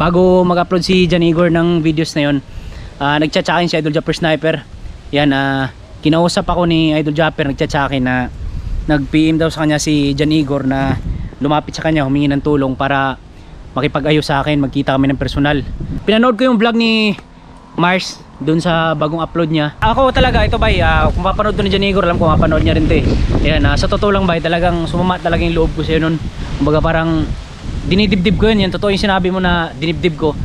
bago mag-upload si Jan Igor ng videos na yon, nagchat sa akin si Idol Japper Sniper. Yan, kinausap ako ni Idol Japper, nagchat sa akin na nag-PM daw sa kanya si Jan Igor na lumapit sa kanya, humingi ng tulong para makipag-ayos sa akin, magkita kami ng personal. Pinanood ko yung vlog ni Mars dun sa bagong upload niya. Ako talaga, ito bay, kung mapanood to ni Jan Igor, alam ko mapanood niya rin to eh. Yan, sa totoo lang bay, talagang sumama talaga yung loob ko sa'yo nun. Kumbaga parang dinidibdib ko yun, totoo yung sinabi mo na dinibdib ko.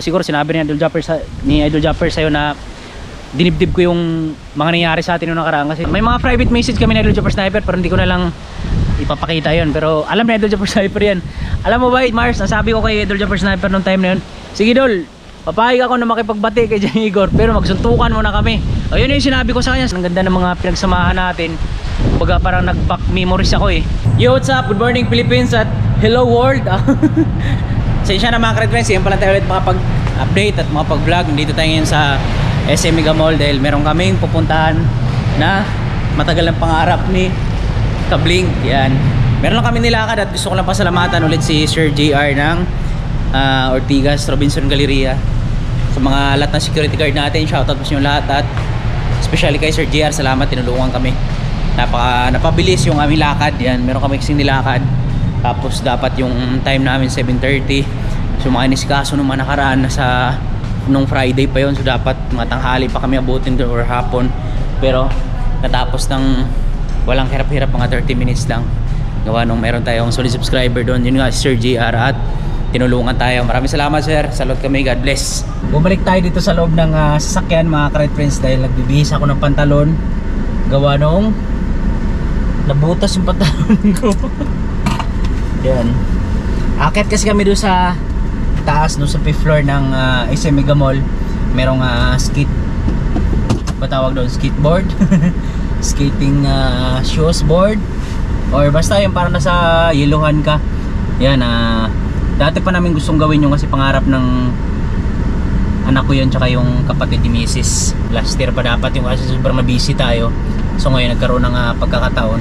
Siguro sinabi ni Idol Japper sa'yo na dinibdib ko yung mga nangyari sa atin noong nakaraan. Kasi may mga private message kami ni Idol Japper Sniper pero hindi ko na lang ipapakita yun. Pero alam ni Idol Japper Sniper yan. Alam mo ba Mars, nasabi ko kay Idol Japper Sniper noong time na yun, sige Dol, papayag ako na makipagbati kay Jan Igor pero magsuntukan muna kami. Ayun yung sinabi ko sa kanya. Ang ganda ng mga pinagsamahan natin. Kumbaga parang nag-back memories ako eh. Yo, what's up? Good morning Philippines at hello world. Sensya na mga friends, yan pala tayo ulit makapag-update at makapag-vlog. Dito tayo ngayon sa SM Mega Mall dahil meron kaming pupuntahan na matagal ng pangarap ni Kabling. Yan. Meron lang kami nilakad at gusto ko lang pasalamatan ulit si Sir JR ng Ortigas Robinson Galleria. Sa mga lahat ng security guard natin, shoutout po sa inyo lahat at especially kay Sir JR, salamat, tinulungan kami. Napabilis yung aming lakad. Yan, meron kami kasing nilakad. Tapos dapat yung time namin 7:30. So mga inisikaso nung mga nakaraan sa nung Friday pa yon. So dapat mga tanghali pa kami abutin doon or hapon. Pero natapos ng walang hirap-hirap, mga 30 minutes lang. Gawa nung meron tayong solid subscriber doon. Yun nga si Sir JR at tinulungan tayo. Maraming salamat sir. Salute kami. God bless. Bumalik tayo dito sa loob ng sasakyan mga ka-Red Friends dahil nagbibihis ako ng pantalon. Gawa nung nabutas yung pantalon ko. Yan. Akit kasi kami doon sa taas, doon sa 5th floor ng SM Mega Mall. Merong skate, patawag doon, skateboard. Skating shoes board. Or basta yung parang nasa yeluhan ka. Yan, dati pa namin gustong gawin yung kasi pangarap ng anak ko yun tsaka yung kapatid ni Mrs. Last year pa dapat yung kasi sobrang busy tayo. So ngayon nagkaroon ng pagkakataon,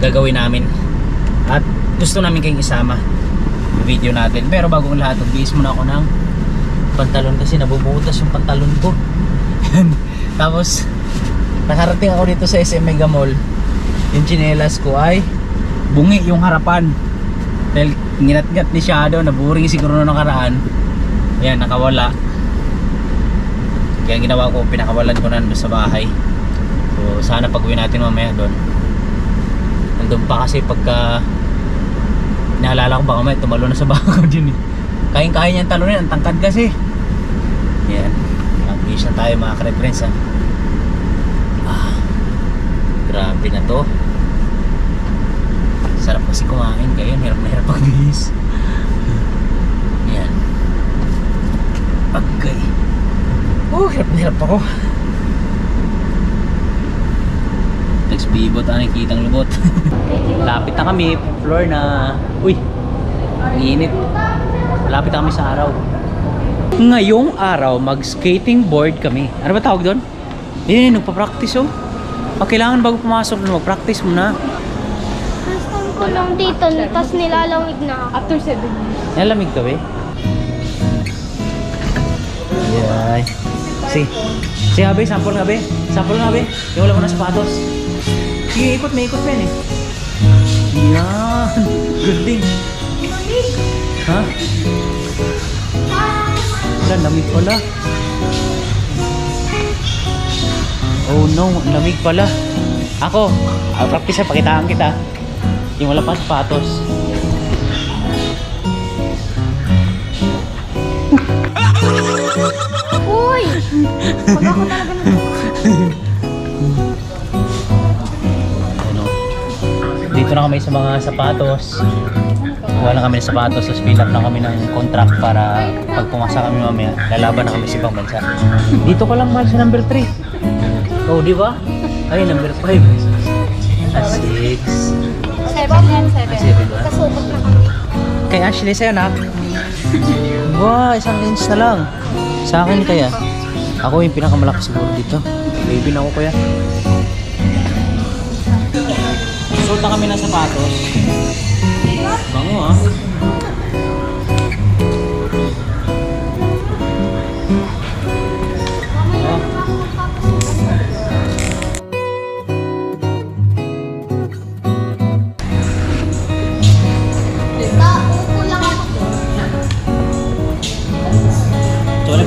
gagawin namin. At gusto namin kayong isama video natin. Pero bago ang lahat, magbihis muna ako ng pantalon kasi nabubutas yung pantalon ko. Tapos nakarating ako dito sa SM Mega Mall. Yung tsinelas ko ay bungi yung harapan dahil nginat-ngat ni Shadow, naburing siguro nung nakaraan. Ayan, nakawala. Kaya ginawa ko, pinakawalan ko na sa bahay. So sana pag-uwi natin mamaya doon, nandun pa kasi pagka naalala ko baka may tumalo na sa bako dyan eh. Kayang-kaya niyang talunin, ang tangkad kasi. Yan, mag-iis na tayo mga ka-Red Friends ha. Grabe na to. Sarap kasi kumain kayo, hirap na hirap mag-iis. Yan. Pagkay. Hirap na hirap ako. Nagsbibot ang nakikitang lubot. Lapit na kami, floor na. Uy, init. Lapit na kami sa araw. Ngayong araw, mag-skating board kami. Ano ba tawag doon? Nagpa-practice oh. Kailangan bago pumasok doon, mag-practice muna. First time ko lang dito, tapos nilalamig na ako. After 7 years. Nilalamig ka ba eh? Yay. Si Abe, sample nga be. Sample nga be. Yung wala mo na sapatos. Sige, ikot, may ikot pa yan eh. Yan. Galing. Ha? Wala, lamig pala. Oh no, lamig pala. Ako, practice na, pakitaan kita. Yung wala pa sapatos. Uy! Pag ako talaga na dito na kami sa mga sapatos. Wala kami ng sapatos, tapos fill up na kami ng contract para pag pumasa kami mamaya, lalaban na kami sa ibang bansa. Dito ka lang mahal sa number 3. Oh, di ba? Ay, number 5. 6. 7 yan, 7. ba? Kasubok na kami. Kay Ashley sa'yo na. Wow, 1 inch na lang. Sa akin kaya. Ako yung pinakamalaki siguro dito. Baby na ako kuya. Suot na kami ng sapatos. Bango ah.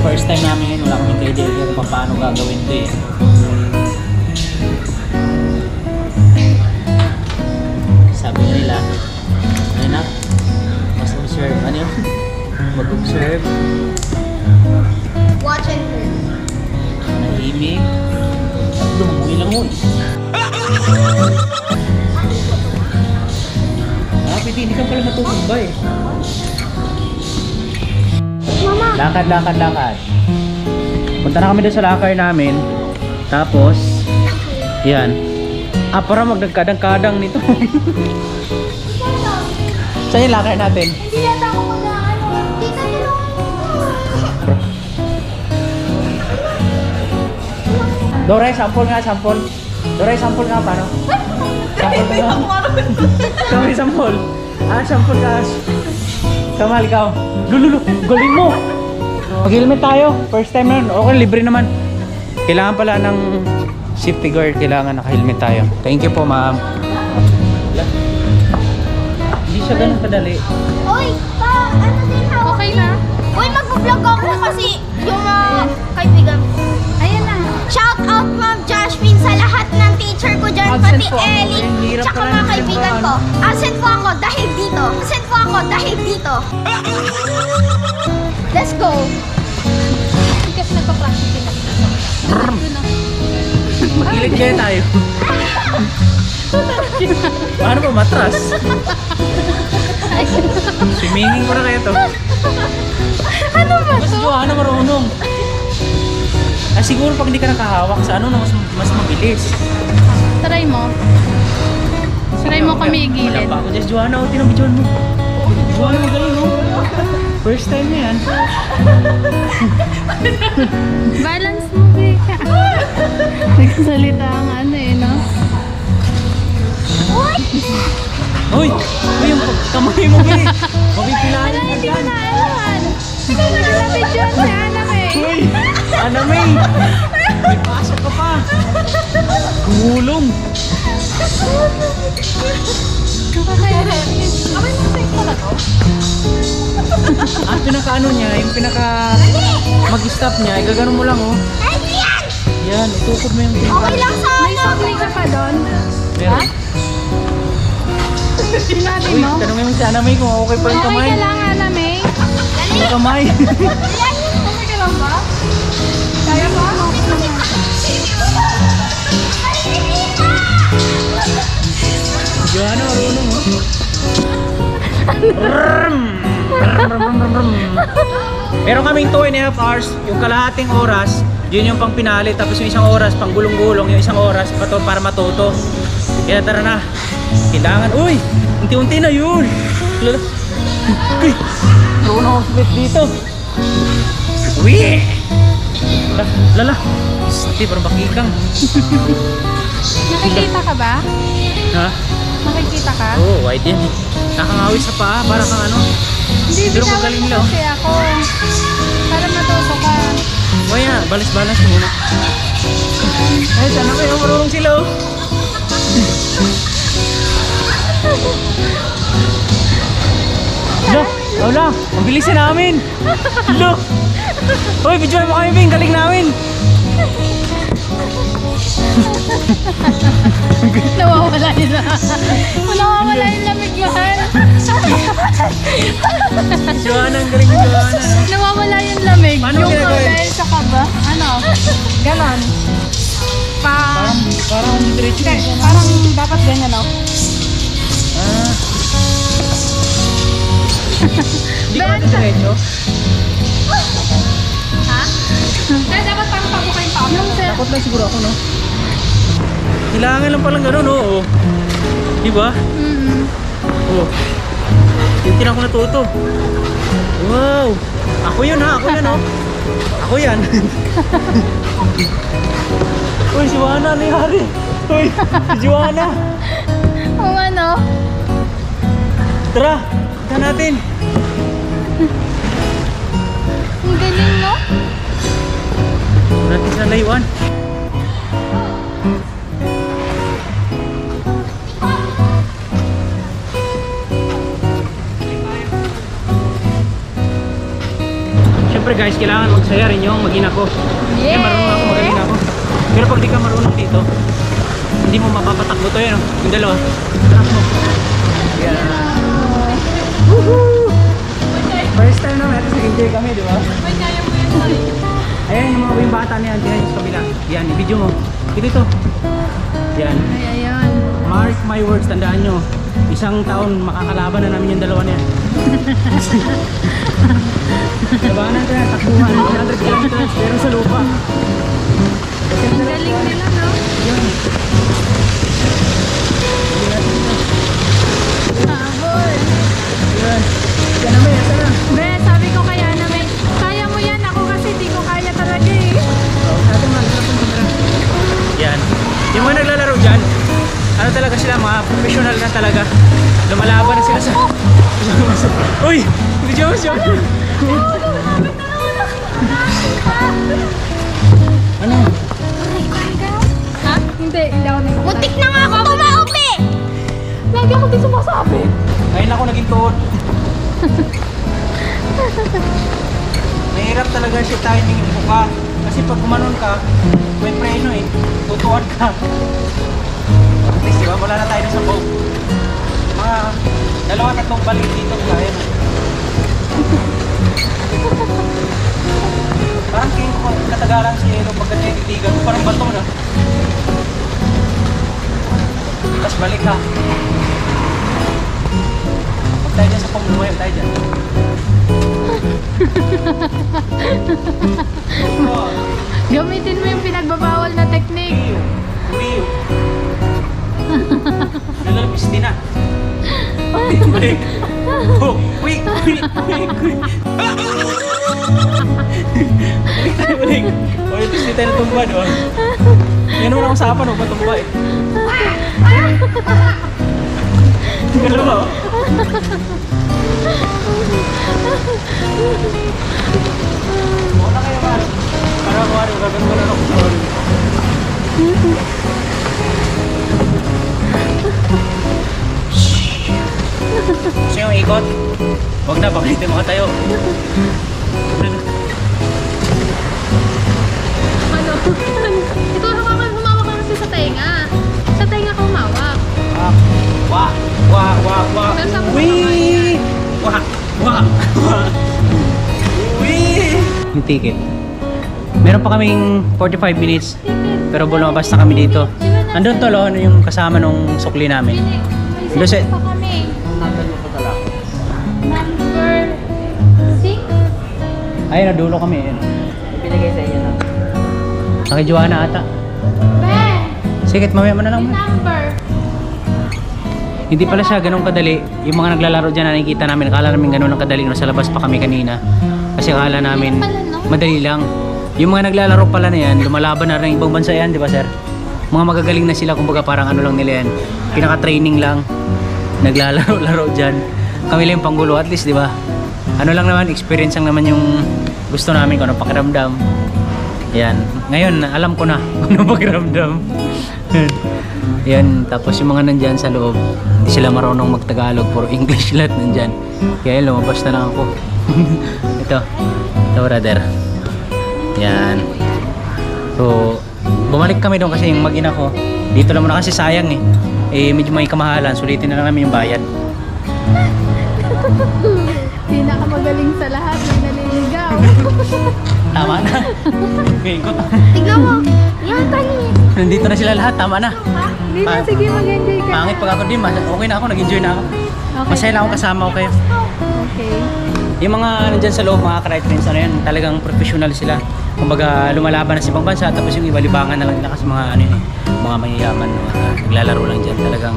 first time namin yun, wala kaming idea kung paano gagawin ito eh. Sabi nila, ayun na, mas observe, ano yun? Mag-observe, Watch and learn. nahimik, at lumuwi lang mo eh. Pwede, hindi ka pala matutumba eh. Mama! Lakad. Punta na kami doon sa lakar namin. Tapos, yan. Para magdagkadang-kadang nito. Saan yung lakar natin? Hindi yata ako mag-ano. Tita, Doray, sample nga. Doray, sample nga paano? Sample nga. Doray, sample. Sample ka. Kamal, ikaw. Lululu, galing mo. Mag-helmet tayo. First time na yun. Okay, libre naman. Kailangan pala ng safety guard. Kailangan naka-helmet tayo. Thank you po, ma'am. Hindi siya ganun kadali. Uy, ano din hawak? Okay na? Uy, mag-vlog ako kasi yung kaibigan ko. Ayan na. Shout out Ma'am Jasmine sa lahat ng teacher ko dyan, Absent pati po ako. Ellie, Ang hirap tsaka pala mga ng kaibigan ko. tempohan. Absent po ako dahil dito. Let's go. Kasi nagpa-practice din ako. Doon na. Mag-ilig kaya tayo. Paano ba matras? Swimmingin ko na kaya to. Ano ba Mas to? Joanna marunong. Siguro pag hindi ka nakahawak sa ano, mas mabilis. Try mo. Try mo kami igilid. Wala pa ako. Just Joanna, tinabidyoan mo. Joanna, magaling mo. First time na yan. Balance mo, Beka. Nagsalita ang ano eh, no? Uy! Uy, yung kamay mo, Bey. Mabipilahan Wala, ka hindi ko dyan. na alaman. Hindi ko na nabidyoan si Ana eh. Uy! Ana May! May pasok ka pa! Gulong! Nakakainis. Okay mo sa pala to? Ang pinaka-ano niya, yung pinaka mag-stop niya, igaganon mo lang oh. Yan, itukod mo yung Okay lang sa May supply ka pa doon? meron. Sinabi Uy, mo? tanongin mo si Ana May kung okay pa yung Okay kamay. ka lang, Ana May? Yung kamay. Okay ka lang ba? Kaya ba? Joanna, marunong oh. Brum! Brum, brum, brum, brum. Meron kaming 2.5 hours, yung kalahating oras, yun yung pang pinali, tapos yung isang oras pang gulong-gulong, yung isang oras para matuto. Kaya tara na. Kailangan, uy! Unti-unti na yun! Lala! Uy! Marunong ako split dito! Uy! Lala! Hindi, parang bakikang. Nakikita ka ba? Ha? Nakikita ka? Oo, wide yan eh. Nakangawit sa paa, para kang ano. Hindi, Pero bitawan magaling mo lang. kasi ako. Para matuto ka. Kaya, balas-balas muna. Ay, sana kayo marunong sila oh. Lo, wala. Ang bilis na namin. Lo. Hoy, videoan mo kami, Bing. Galing namin. Nawawala yun na. Nawawala yung lamig, mahal. Joanna, ang galing ni Joanna. No? Nawawala yung lamig. Paano Yung ginagawin? dahil sa kaba. Ano? Ganon. Parang diretso. Parang dapat ganyan, no? Ah. Hindi ka ba diretso? Ha? Kaya dapat parang pabuka yung paa. Yung sir. Takot lang siguro ako, no? Kailangan lang palang gano'n, oo. Di ba? Oo. Hindi na ako natuto. Wow! Ako yun ha, ako yun oh. Ako yan. Uy, si Juana, ano yari? Uy, si Juana. Kung ano? Tara, kita natin. Ang galing, no? Natin sa layuan. Siyempre Siyempre guys, kailangan magsaya rin yung mag-ina ko. Eh, marunong ako, magaling ako. Pero pag di ka marunong dito, hindi mo mapapatakbo to yun. Yung dalawa. Taas mo. Yeah. Woohoo! First time naman, at nag-enjoy kami, di ba? Ayan yung mga bata na yan, dyan yung sa kabila. Yan, i-video mo. Ito. Yan. Ayan. Mark my words, tandaan nyo. Isang taon makakalaban na namin yung dalawa na yan. Labanan ko yan, takbuhan, 100 kilometers, pero sa lupa. Ang galing nila, no? Yun. Habol. Yun. Yan na may, asa na. Be, sabi ko kaya na may, kaya mo yan. Ako kasi di ko kaya talaga eh. Yan. Yung mga naglalaro dyan, ano talaga sila, mga professional na talaga. Lumalaban na sila sa... Uy! Video mo siya! Ano? Ha? Hindi ako nagsasabi. Muntik na nga ako tumaupi! Lagi ako di sumasabi. Ngayon ako naging tuhod. Mahirap talaga siya timing mo ka. Kasi pag kumanon ka, may preno eh. Tutuan ka. At least diba, wala na tayo sa boat. Mga 2-3 balik dito kaya na. Parang tingin ko katagalan si Eno pagka tinitigan ko. Parang bato na. Tapos balik ka. Huwag tayo dyan sa pamumuhay. Huwag tayo dyan. Gamitin mo yung pinagbabawal na technique. Uwiyo. Nalalapis din na. Balik. Oh, quick. Balik tayo, balik. O, at least di tayo natumba, no? Yan naman ang usapan, o, patumba eh. Gano'n mo? Muna kayo, man. Para ako, ano, gagawin ko na ako. Gusto yung ikot? Huwag na, baka hindi makatayo. Ano? Ikaw humawak ka kasi sa tenga. Sa tenga ka humawak. Wah! Pero sa mukha Wee! Wah! Wee! Yung ticket. Meron pa kaming 45 minutes. Pero lumabas na kami dito. Andun to, lo, ano yung kasama nung sukli namin. May Lucy. pa kami. Number 6? Ayun, nadulo kami. Ayun. Binigay sa inyo na. Kay Joanna ata. Ben! Sige, mamaya mo na lang. Number! Hindi pala siya ganun kadali. Yung mga naglalaro dyan na nakikita namin, akala namin ganun ang kadali. Nasa labas pa kami kanina. Kasi akala namin madali lang. Yung mga naglalaro pala na yan, lumalaban na rin ibang bansa yan, di ba sir? Mga magagaling na sila, kumbaga parang ano lang nila yan. Pinaka-training lang. Naglalaro-laro dyan. Kami lang yung panggulo at least, di ba? Ano lang naman, experience lang naman yung gusto namin kung ano pakiramdam. Yan. Ngayon, alam ko na kung ano pakiramdam. Yan, tapos yung mga nandyan sa loob, hindi sila marunong magtagalog, puro English lahat nandyan. Kaya lumabas na lang ako. Ito brother. Yan. So, bumalik kami doon kasi yung mag-ina ko, dito lang muna kasi sayang eh. Eh, medyo may kamahalan, sulitin na lang namin yung bayad. Pinakamagaling sa lahat, may naliligaw. Tama na. Ikot. Tignan mo. Yan, tali. Nandito na sila lahat, tama na. Hindi na, sige, mag-enjoy ka. Pangit pag ako din, okay na ako, nag-enjoy na ako. Okay. Masaya lang ako kasama ko kayo. Okay. Yung mga nandyan sa loob, mga karate friends, ano yan, talagang professional sila. Kumbaga, lumalaban na sa ibang bansa, tapos yung iba libangan na lang nila kasi mga ano yun, mga mayayaman, naglalaro lang dyan, talagang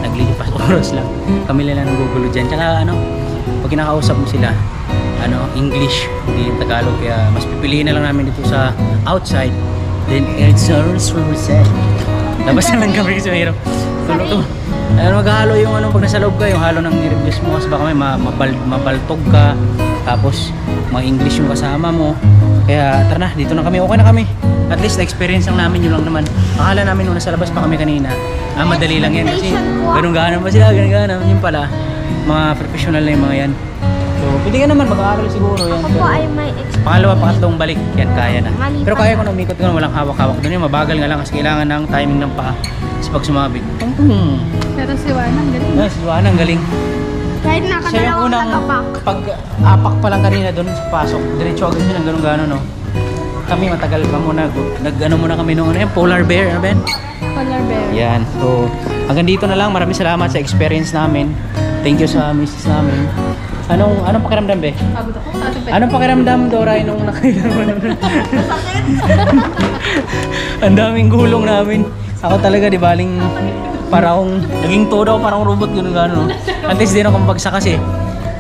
naglilipas oras lang. Kami lang nagugulo dyan. Tsaka ano, pag kinakausap mo sila, ano, English, hindi yung Tagalog, kaya mas pipiliin na lang namin dito sa outside. Then it's our sunset. Labas na lang kami kasi mahirap. Tulog. Ano, maghalo yung ano pag nasa loob ka, yung halo ng reviews mo kasi baka may mabaltog ka, tapos mga English yung kasama mo. Kaya tara na, dito na kami, okay na kami. At least na-experience lang namin yun lang naman. Akala namin nung nasa labas pa kami kanina, madali lang yan kasi ganun gana pa sila, ganun gana. Yun pala, mga professional na yung mga yan. So, pwede ka naman mag-aaral siguro yan. Ako po ay may experience. Pangalawa, pangatlong balik, yan kaya na. Malipas Pero kaya ko na umikot ko walang hawak-hawak doon yung mabagal nga lang kasi kailangan ng timing ng paa sa pag sumabit. Pero si Wanang galing. Nice, ang galing. Kahit Siya yung nakadalawang unang nagapak. pag-apak pa lang kanina doon sa pasok, diretso agad siya ng ganun-gano'n, no? Kami matagal pa muna, nag-ano muna kami nung ano yan, polar bear, ano ba yan? Polar bear. Yan, so hanggang dito na lang, maraming salamat sa experience namin. Thank you sa misis namin. Anong pakiramdam, be? Pagod ako sa ating pet. Anong pakiramdam, Doray, nung nakailan mo naman? Ang daming gulong namin. Ako talaga, di baling para akong naging todo, parang robot, gano'n. At least din akong bagsak kasi.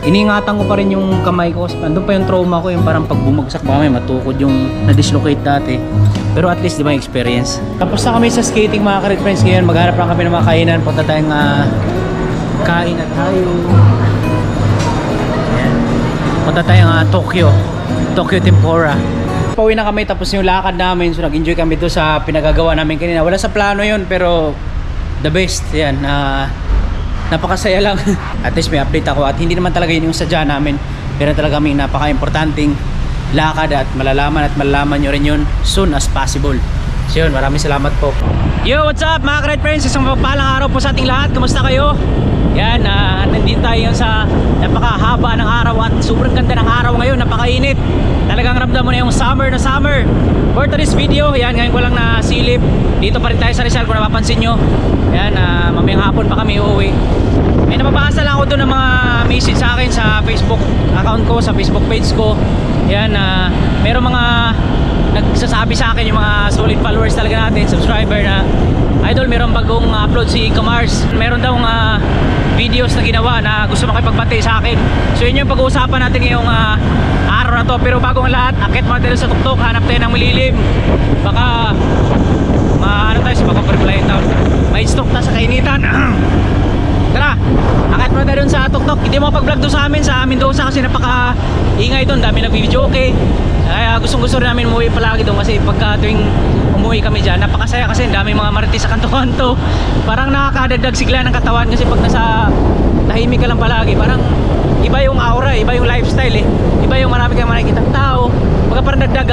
Iniingatan ko pa rin yung kamay ko. Andun pa yung trauma ko, yung parang pag bumagsak pa may matukod yung na-dislocate dati. Pero at least, di ba, yung experience. Tapos na kami sa skating, mga ka-red friends. Ngayon, maghanap lang kami ng mga kainan. Punta tayong kain na tayo. Ayan. Punta tayong Tokyo Tempura. Pauwi na kami tapos yung lakad namin. So nag-enjoy kami doon sa pinagagawa namin kanina. Wala sa plano yun pero the best. Yan. Napakasaya lang. At least may update ako. At hindi naman talaga yun yung sadya namin. Pero talaga kami napaka-importanting lakad at malalaman nyo rin yun soon as possible. So yun, maraming salamat po. Yo, what's up mga ka-red friends? Isang mapagpalang araw po sa ating lahat. Kamusta kayo? Yan, nandito tayo sa napakahaba ng araw at sobrang ganda ng araw ngayon, napakainit. Talagang ramdam mo na yung summer na summer. For today's video, yan, ngayon ko lang nasilip. Dito pa rin tayo sa Rizal kung napapansin nyo. Yan, mamayang hapon pa kami uuwi. May nababasa lang ako doon ng mga message sa akin sa Facebook account ko, sa Facebook page ko. Yan, meron mga nagsasabi sa akin yung mga solid followers talaga natin, subscriber na idol, meron bagong upload si Kamars. Meron daw videos na ginawa na gusto makipagbati sa akin. So yun yung pag-uusapan natin ngayong araw na to. Pero bago ang lahat, akit mga tayo sa tuktok, hanap tayo ng malilim. Baka ano tayo sa pagpaparipalayan tayo. May stroke na sa kainitan. Tara, akit mo na doon sa tuktok. Hindi mo pag-vlog doon sa amin doon sa kasi napaka-ingay doon. Dami nag-video, okay. Kaya gustong-gusto rin namin umuwi palagi doon kasi pagka tuwing umuwi kami dyan, napakasaya kasi dami mga marites sa kanto-kanto. Parang nakakadagdag sigla ng katawan kasi pag nasa tahimik ka lang palagi, parang iba yung aura, iba yung lifestyle eh. Iba yung marami kang makikita tao. Pagka parang dagdag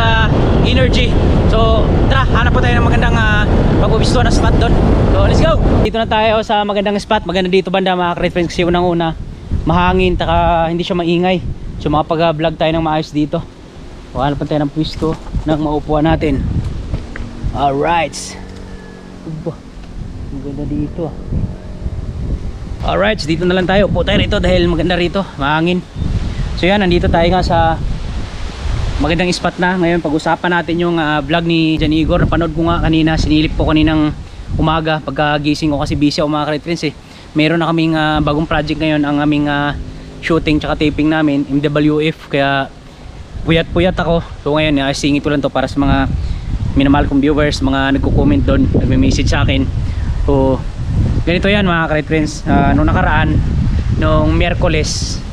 energy. So tara, hanap po tayo ng magandang pag-ubistuhan na spot doon. So let's go! Dito na tayo sa magandang spot. Maganda dito banda mga ka-red friends kasi unang-una mahangin, taka hindi siya maingay. So makapag-vlog tayo ng maayos dito. O hanap tayo ng pwesto ng maupuan natin. Alright. Maganda dito. Alright, dito na lang tayo. Upo tayo rito dahil maganda rito, mahangin. So yan, nandito tayo nga sa magandang spot na. Ngayon pag-usapan natin yung vlog ni Jan Igor. Napanood ko nga kanina, sinilip ko kaninang umaga pagkagising ko kasi busy ako mga ka-red friends eh. Meron na kaming bagong project ngayon, ang aming shooting tsaka taping namin, MWF. Kaya puyat-puyat ako. So ngayon, singit ko lang to para sa mga minamahal kong viewers, mga nagko-comment doon, nagme-message sa akin. So ganito yan mga ka-red friends. Nung nakaraan, nung Miyerkules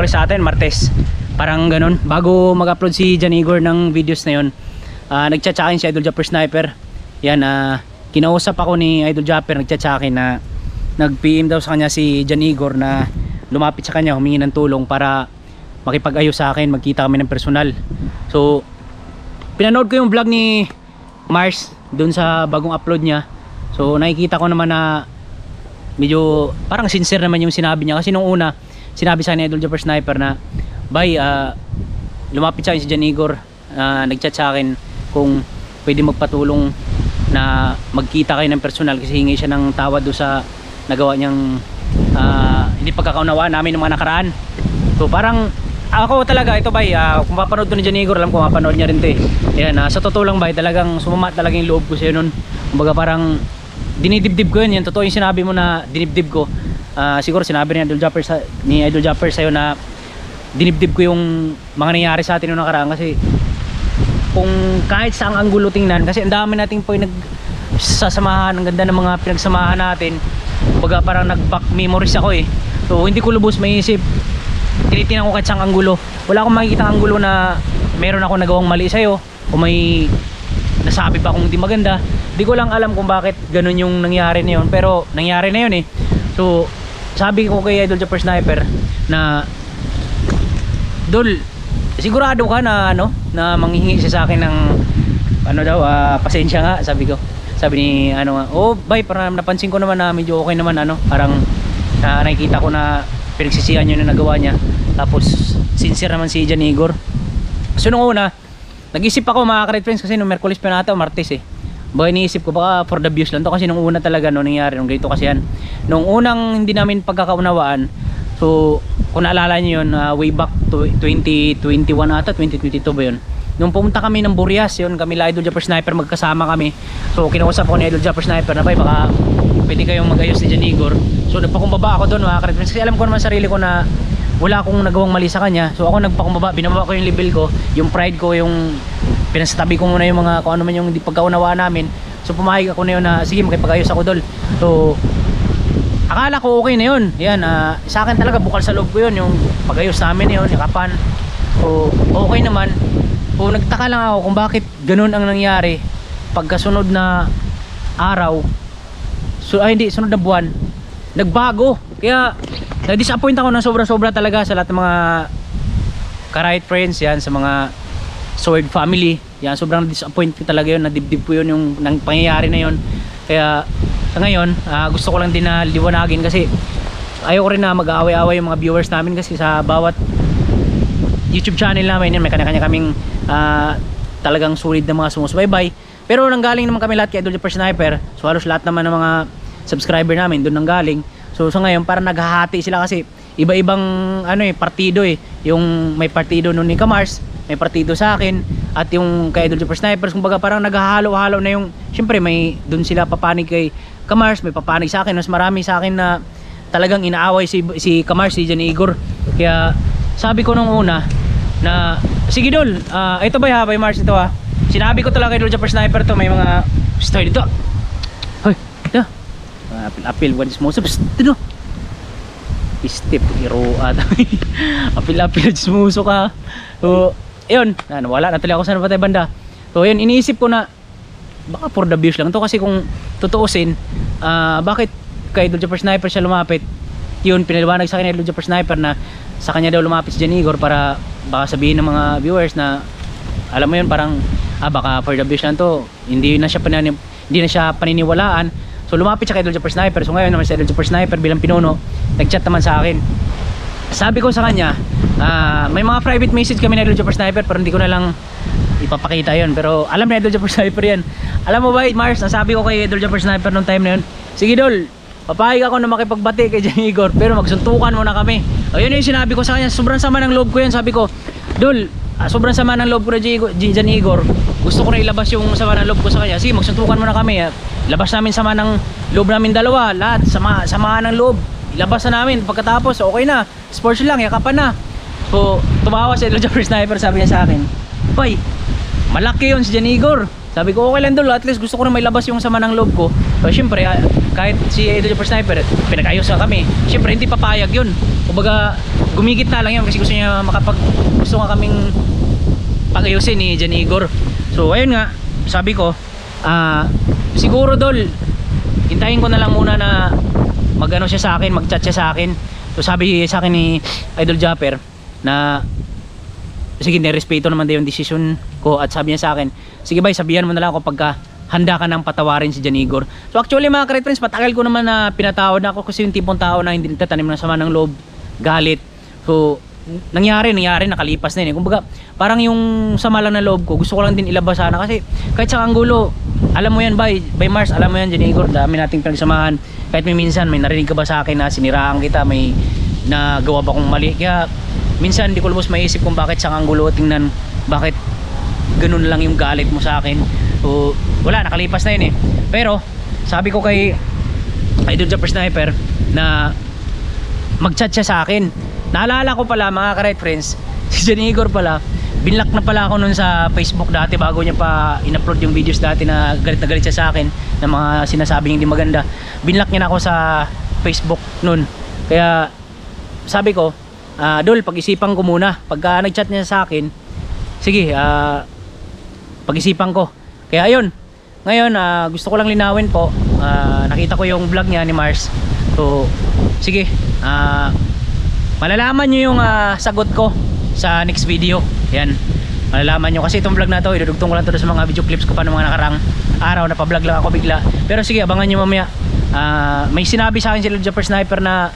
sa atin, Martes, parang ganun, bago mag-upload si Jan Igor ng videos na yun, nagchat-chakin si Idol Japper Sniper. Yan, kinausap ako ni Idol Japper, nagchat-chakin na nag-PM daw sa kanya si Jan Igor na lumapit sa kanya, humingi ng tulong para makipag-ayos sa akin, magkita kami ng personal. So pinanood ko yung vlog ni Mars dun sa bagong upload niya. So nakikita ko naman na medyo parang sincere naman yung sinabi niya. Kasi nung una sinabi sa ni Idol Japper Sniper na bay, lumapit sa akin si Jan Igor, nagchat sa akin kung pwede magpatulong na magkita kayo ng personal kasi hingi siya ng tawad do sa nagawa niyang hindi pagkakaunawaan namin ng mga nakaraan. So parang ako talaga, ito bay, kung mapanood to ni Jan Igor, alam ko mapanood niya rin to eh. Yan, sa totoo lang bay, talagang sumama talaga yung loob ko sa'yo nun. Kumbaga parang dinidibdib ko yun, yan totoo yung sinabi mo na dinibdib ko. Siguro sinabi ni Idol Japper sa'yo na dinibdib ko yung mga nangyari sa atin noong nakaraan. Kasi kung kahit saang anggulo tingnan, kasi ang dami nating sasamahan, ang ganda ng mga pinagsamahan natin. Kumbaga parang nag-back memories ako eh. So hindi ko lubos maisip, tinitingnan ko kahit saang anggulo. Wala akong makikita ang anggulo na meron ako nagawang mali sa'yo o may nasabi pa akong hindi maganda. Hindi ko lang alam kung bakit ganun yung nangyari na yun, pero nangyari na yun eh. So sabi ko kay Idol Japper Sniper na Dol, sigurado ka na ano, na manghihingi siya sa akin ng ano daw, pasensya nga, sabi ko. Sabi ni ano nga, oh bay, parang napansin ko naman na medyo okay naman, ano, parang nakikita ko na pinagsisihan yun na nagawa niya. Tapos sincere naman si Jan Igor. So nung una, nag-isip ako mga ka-Red Friends, kasi nung Merkulis pa nata o Martes baka iniisip ko baka for the views lang to, kasi nung una talaga no nangyari nung ganito kasi yan. Nung unang hindi namin pagkakaunawaan, so kung naalala niyo yun, way back to 2021 ata, 2022 ba yun? Nung pumunta kami ng Burias, yun kami la Idol Japper Sniper, magkasama kami. So kinausap ko ni Idol Japper Sniper na bay, baka pwede kayong mag-ayos ni Jan Igor. So nagpakumbaba ako doon mga ka-Red Friends, kasi alam ko naman sarili ko na wala akong nagawang mali sa kanya. So ako nagpakumbaba, binababa ko yung level ko, yung pride ko, yung pinastabi ko muna yung mga kung ano man yung hindi pagkaunawaan namin. So pumayag ako na yun na sige, makipag-ayos ako dol. So akala ko okay na yun. Yan, sa akin talaga bukal sa loob ko yun, yung pag-ayos namin yun, yakapan. So okay naman. So nagtaka lang ako kung bakit ganun ang nangyari pagkasunod na araw. So hindi, sunod na buwan, nagbago. Kaya na-disappoint ako ng sobra-sobra talaga sa lahat ng mga ka-Right Friends yan, sa mga Sword family. Yan, sobrang disappoint ko talaga yun, nadibdib ko yun yung nang pangyayari na yun. Kaya sa ngayon, gusto ko lang din na liwanagin, kasi ayoko rin na mag-aaway-aaway yung mga viewers namin, kasi sa bawat YouTube channel namin yan, may kanya-kanya kaming talagang solid na mga sumusubaybay. Pero nanggaling naman kami lahat kay Idol Japper Sniper. So halos lahat naman ng mga subscriber namin doon nanggaling. So sa ngayon parang naghahati sila, kasi iba-ibang ano partido yung may partido nun ni Kamars, may partido sa akin, at yung kay Idol Japper Snipers. Kumbaga parang naghahalo-halo na yung, syempre may doon sila papanig kay Kamars, may papanig sa akin. Mas marami sa akin na talagang inaaway si Kamars, si Jan Igor. Kaya sabi ko nung una na sige Dol, ito ba by Mars, ito sinabi ko talaga kay Idol Japper Sniper to, may mga story dito. Hoy, ito apil what is most of dito step iruat apil smuso ka. So yun, wala na talaga ako sa napatay banda. So yun, iniisip ko na baka for the views lang to, kasi kung tutuusin, bakit kay Idol Japper Sniper siya lumapit, yun pinaliwanag sa akin ni Idol Japper Sniper na sa kanya daw lumapit si Jan Igor para baka sabihin ng mga viewers na alam mo yun, parang baka for the views lang to, hindi na siya paniniwalaan. So lumapit siya kay Idol Japper Sniper. So ngayon naman si Idol Japper Sniper bilang pinuno, nagchat naman sa akin. Sabi ko sa kanya, may mga private message kami na Idol Japper Sniper, pero hindi ko na lang ipapakita yon. Pero alam na Idol Japper Sniper yan. Alam mo ba Mars, nasabi ko kay Idol Japper Sniper nung time na yun, sige Dol, papayag ako na makipagbati kay Jan Igor, pero magsuntukan muna kami. O yun yung sinabi ko sa kanya. Sobrang sama ng loob ko yun. Sabi ko, Dol, sobrang sama ng loob ko na Jan Igor, gusto ko na ilabas yung sama ng loob ko sa kanya. Sige, magsuntukan muna kami. Labas namin sama ng loob namin dalawa, lahat sama ng loob, ilabas na namin. Pagkatapos okay na, sports lang, yakapan na. So tumawa si Idol Japper Sniper, sabi niya sa akin, Bay, malaki yun si Jan Igor. Sabi ko, okay lang Dol, at least gusto ko na may labas yung sama ng loob ko. So syempre, kahit si Idol Japper Sniper pinag-ayos na kami, syempre hindi papayag yun. Kumbaga gumigit na lang yun, kasi gusto niya gusto nga kaming pag-ayusin ni Jan Igor. So ayun nga, sabi ko, siguro Dol, hintayin ko na lang muna na mag-ano siya sa akin, mag-chat siya sa akin. So sabi sa akin ni Idol Japper na sige, nirespeto naman din yung decision ko, at sabi niya sa akin, sige bay, sabihan mo na lang ako pagka handa ka nang patawarin si Jan Igor. So actually mga ka-Red Friends, matagal ko naman na pinatawad na ako, kasi yung tipong tao na hindi nagtatanim ng sama ng loob, galit. So nangyari, nakalipas na yun. Kumbaga parang yung sama lang na loob ko, gusto ko lang din ilabas sana, kasi kahit sa Angulo, alam mo yan by Mars, alam mo yan Jan Igor, dami nating pinagsamahan. Kahit may minsan may narinig ka ba sa akin na siniraan kita, may nagawa ba kong mali. Kaya minsan hindi ko lubos maisip kung bakit sa Angulo, tingnan bakit ganun lang yung galit mo sa akin. So wala, nakalipas na yun Pero sabi ko kay Idol Japper Sniper na mag-chat siya sa akin. Naalala ko pala mga ka-Red Friends, si Jan Igor pala, binlock na pala ako nun sa Facebook dati, bago niya pa in-upload yung videos dati na galit siya sa akin na mga sinasabing hindi maganda. Binlock niya na ako sa Facebook nun. Kaya sabi ko, Dol, pag-isipan ko muna. Pagka nag-chat niya sa akin, sige, pag-isipan ko. Kaya ayun, ngayon gusto ko lang linawin po, nakita ko yung vlog niya ni Mars. So sige, malalaman nyo yung sagot ko sa next video. Yan, malalaman nyo kasi itong vlog na to idudugtong ko lang to sa mga video clips ko pa ng mga nakarang araw na pa-vlog lang ako bigla. Pero sige, abangan nyo mamaya. May sinabi sa akin si Idol Japper Sniper na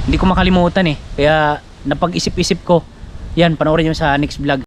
hindi ko makalimutan eh, kaya napag-isip-isip ko. Yan, panoorin nyo sa next vlog.